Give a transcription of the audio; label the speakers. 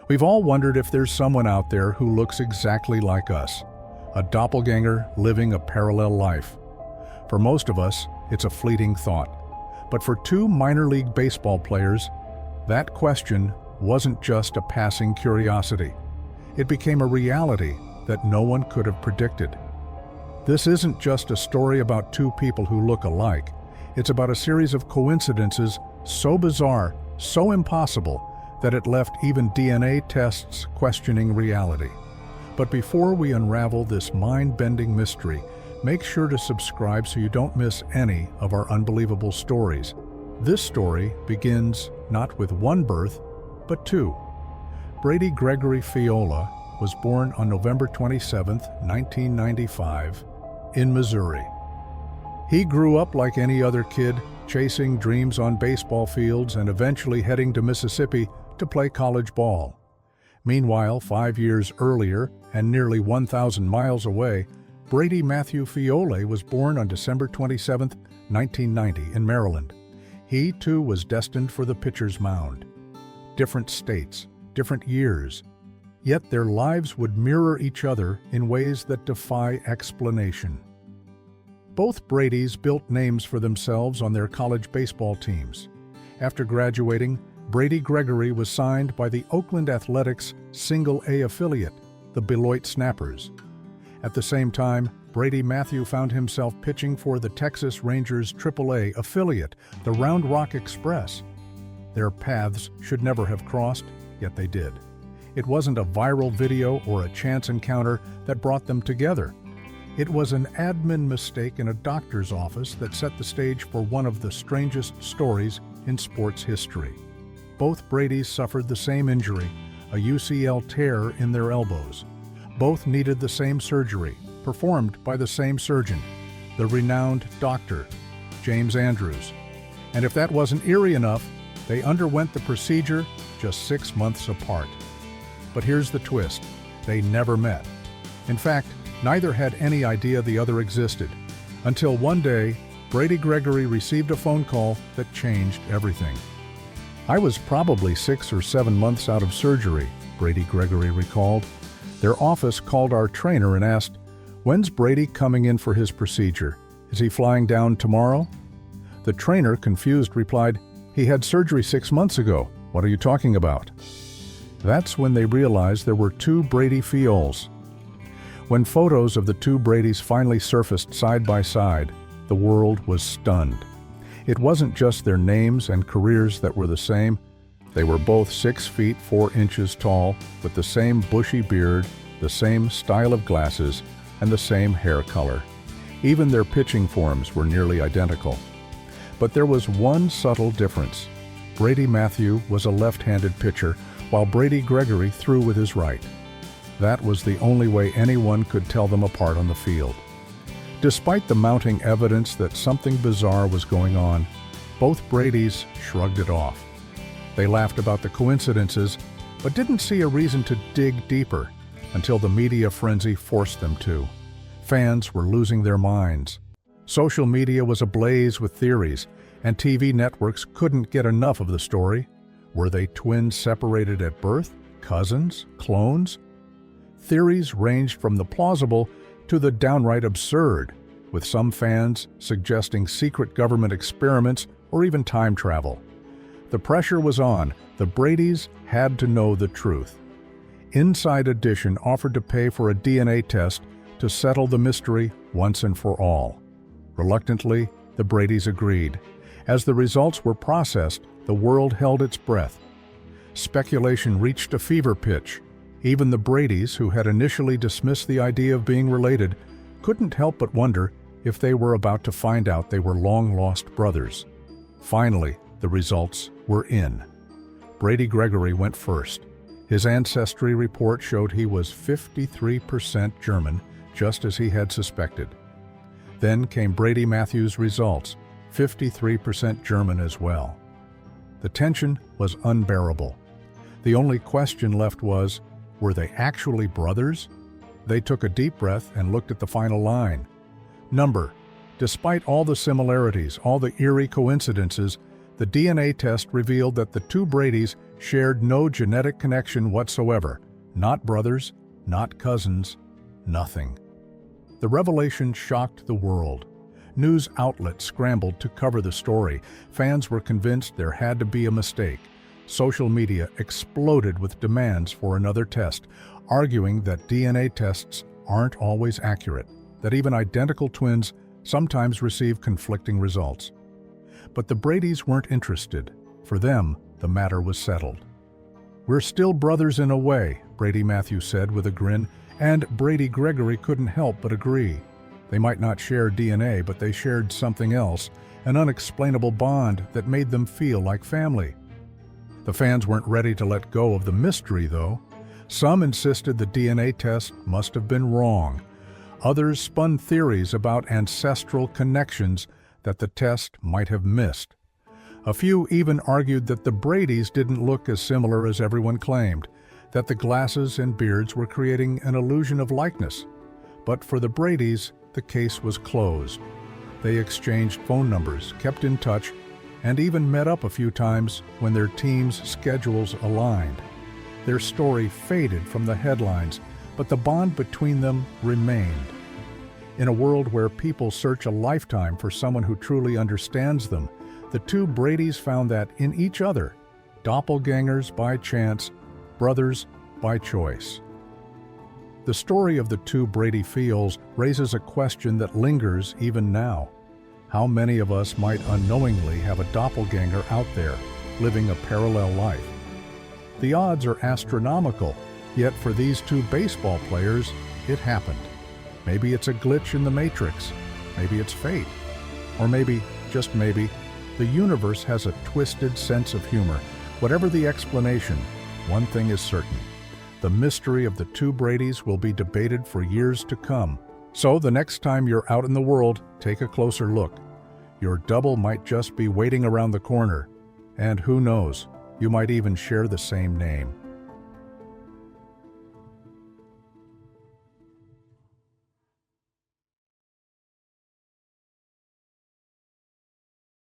Speaker 1: We've all wondered if there's someone out there who looks exactly like us, a doppelganger living a parallel life. For most of us, it's a fleeting thought. But for two minor league baseball players, that question wasn't just a passing curiosity. It became a reality that no one could have predicted. This isn't just a story about two people who look alike. It's about a series of coincidences so bizarre, so impossible, that it left even DNA tests questioning reality. But before we unravel this mind-bending mystery, make sure to subscribe so you don't miss any of our unbelievable stories. This story begins not with one birth, but two. Brady Gregory Feoles was born on November 27, 1995, in Missouri. He grew up like any other kid, chasing dreams on baseball fields and eventually heading to Mississippi to play college ball. Meanwhile, 5 years earlier and nearly 1,000 miles away, Brady Matthew Feoles was born on December 27, 1990, in Maryland. He, too, was destined for the pitcher's mound. Different states, different years, yet their lives would mirror each other in ways that defy explanation. Both Bradys built names for themselves on their college baseball teams. After graduating, Brady Gregory was signed by the Oakland Athletics Single-A affiliate, the Beloit Snappers. At the same time, Brady Matthew found himself pitching for the Texas Rangers Triple-A affiliate, the Round Rock Express. Their paths should never have crossed, yet they did. It wasn't a viral video or a chance encounter that brought them together. It was an admin mistake in a doctor's office that set the stage for one of the strangest stories in sports history. Both Bradys suffered the same injury, a UCL tear in their elbows. Both needed the same surgery, performed by the same surgeon, the renowned Dr. James Andrews. And if that wasn't eerie enough, they underwent the procedure just 6 months apart. But here's the twist: they never met. In fact, neither had any idea the other existed, until one day, Brady Gregory received a phone call that changed everything. "I was probably 6 or 7 months out of surgery," Brady Gregory recalled. Their office called our trainer and asked, "When's Brady coming in for his procedure? Is he flying down tomorrow?" The trainer, confused, replied, "He had surgery 6 months ago. What are you talking about?" That's when they realized there were two Brady Feoles. When photos of the two Bradys finally surfaced side by side, the world was stunned. It wasn't just their names and careers that were the same. They were both 6 feet 4 inches tall, with the same bushy beard, the same style of glasses, and the same hair color. Even their pitching forms were nearly identical. But there was one subtle difference. Brady Matthew was a left-handed pitcher, while Brady Gregory threw with his right. That was the only way anyone could tell them apart on the field. Despite the mounting evidence that something bizarre was going on, both Bradys shrugged it off. They laughed about the coincidences, but didn't see a reason to dig deeper until the media frenzy forced them to. Fans were losing their minds. Social media was ablaze with theories, and TV networks couldn't get enough of the story. Were they twins separated at birth? Cousins? Clones? Theories ranged from the plausible to the downright absurd, with some fans suggesting secret government experiments or even time travel. The pressure was on. The Bradys had to know the truth. Inside Edition offered to pay for a DNA test to settle the mystery once and for all. Reluctantly, the Bradys agreed. As the results were processed, the world held its breath. Speculation reached a fever pitch. Even the Bradys, who had initially dismissed the idea of being related, couldn't help but wonder if they were about to find out they were long-lost brothers. Finally, the results were in. Brady Gregory went first. His ancestry report showed he was 53% German, just as he had suspected. Then came Brady Matthew's results, 53% German as well. The tension was unbearable. The only question left was, were they actually brothers? They took a deep breath and looked at the final line. Number. Despite all the similarities, all the eerie coincidences, The DNA test revealed that the two Bradys shared no genetic connection whatsoever. Not brothers, not cousins, nothing. The revelation shocked the world. News outlets scrambled to cover the story. Fans were convinced there had to be a mistake. Social media exploded with demands for another test, arguing that DNA tests aren't always accurate, that even identical twins sometimes receive conflicting results. But the Bradys weren't interested. For them, the matter was settled. "We're still brothers in a way," Brady Matthews said with a grin, and Brady Gregory couldn't help but agree. They might not share DNA, but they shared something else, an unexplainable bond that made them feel like family. The fans weren't ready to let go of the mystery, though. Some insisted the DNA test must have been wrong. Others spun theories about ancestral connections that the test might have missed. A few even argued that the Bradys didn't look as similar as everyone claimed, that the glasses and beards were creating an illusion of likeness. But for the Bradys, the case was closed. They exchanged phone numbers, kept in touch, and even met up a few times when their teams' schedules aligned. Their story faded from the headlines, but the bond between them remained. In a world where people search a lifetime for someone who truly understands them, the two Bradys found that in each other, doppelgangers by chance, brothers by choice. The story of the two Brady Feoles raises a question that lingers even now. How many of us might unknowingly have a doppelganger out there, living a parallel life? The odds are astronomical, yet for these two baseball players, it happened. Maybe it's a glitch in the matrix, maybe it's fate, or maybe, just maybe, the universe has a twisted sense of humor. Whatever the explanation, one thing is certain. The mystery of the two Bradys will be debated for years to come. So the next time you're out in the world, take a closer look. Your double might just be waiting around the corner. And who knows, you might even share the same name.